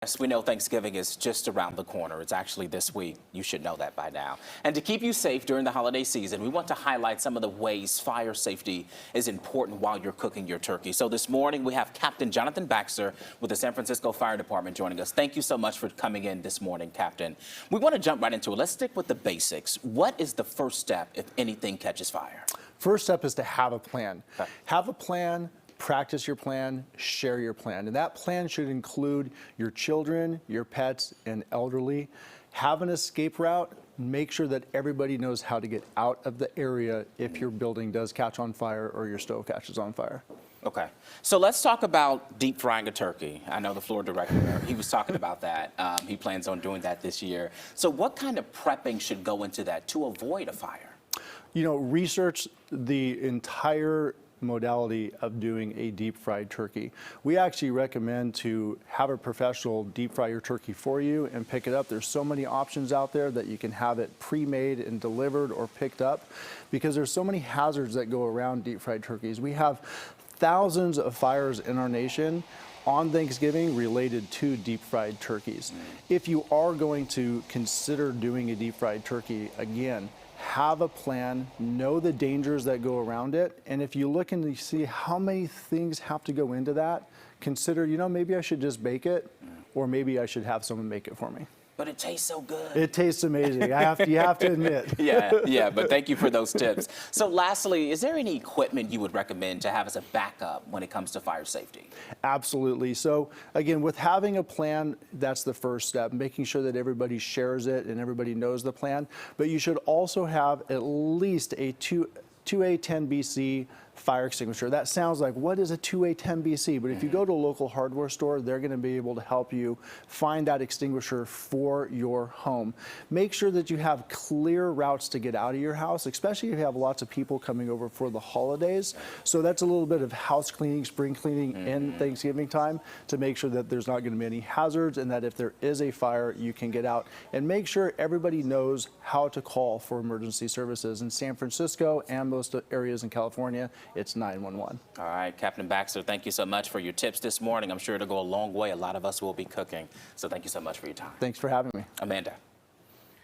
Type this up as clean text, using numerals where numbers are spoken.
Yes, we know Thanksgiving is just around the corner. It's actually this week. You should know that by now. And to keep you safe during the holiday season, we want to highlight some of the ways fire safety is important while you're cooking your turkey. So this morning we have Captain Jonathan Baxter with the San Francisco Fire Department joining us. Thank you so much for coming in this morning, Captain. We want to jump right into it. Let's stick with the basics. What is the first step if anything catches fire? First step is to have a plan. Okay. Have a plan. Practice your plan, share your plan. And that plan should include your children, your pets, and elderly. Have an escape route. Make sure that everybody knows how to get out of the area if your building does catch on fire or your stove catches on fire. Okay, so let's talk about deep frying a turkey. I know the floor director, he was talking about that. He plans on doing that this year. So what kind of prepping should go into that to avoid a fire? You know, research the entire modality of doing a deep fried turkey. We actually recommend to have a professional deep fry your turkey for you and pick it up. There's so many options out there that you can have it pre-made and delivered or picked up because there's so many hazards that go around deep fried turkeys. We have thousands of fires in our nation on Thanksgiving related to deep fried turkeys. If you are going to consider doing a deep fried turkey, again, have a plan, know the dangers that go around it, and if you look and you see how many things have to go into that, consider, you know, maybe I should just bake it, or maybe I should have someone make it for me. But it tastes so good. It tastes amazing. You have to admit. Yeah, but thank you for those tips. So lastly, is there any equipment you would recommend to have as a backup when it comes to fire safety? Absolutely. So again, with having a plan, that's the first step, making sure that everybody shares it and everybody knows the plan. But you should also have at least a 2A10BC fire extinguisher. That sounds like, what is a 2A10BC? But if you go to a local hardware store, they're going to be able to help you find that extinguisher for your home. Make sure that you have clear routes to get out of your house, especially if you have lots of people coming over for the holidays. So that's a little bit of house cleaning, spring cleaning in Thanksgiving time to make sure that there's not going to be any hazards and that if there is a fire, you can get out. And make sure everybody knows how to call for emergency services. In San Francisco and most areas in California, it's 911. All right, Captain Baxter, thank you so much for your tips this morning. I'm sure it'll go a long way. A lot of us will be cooking. So thank you so much for your time. Thanks for having me. Amanda.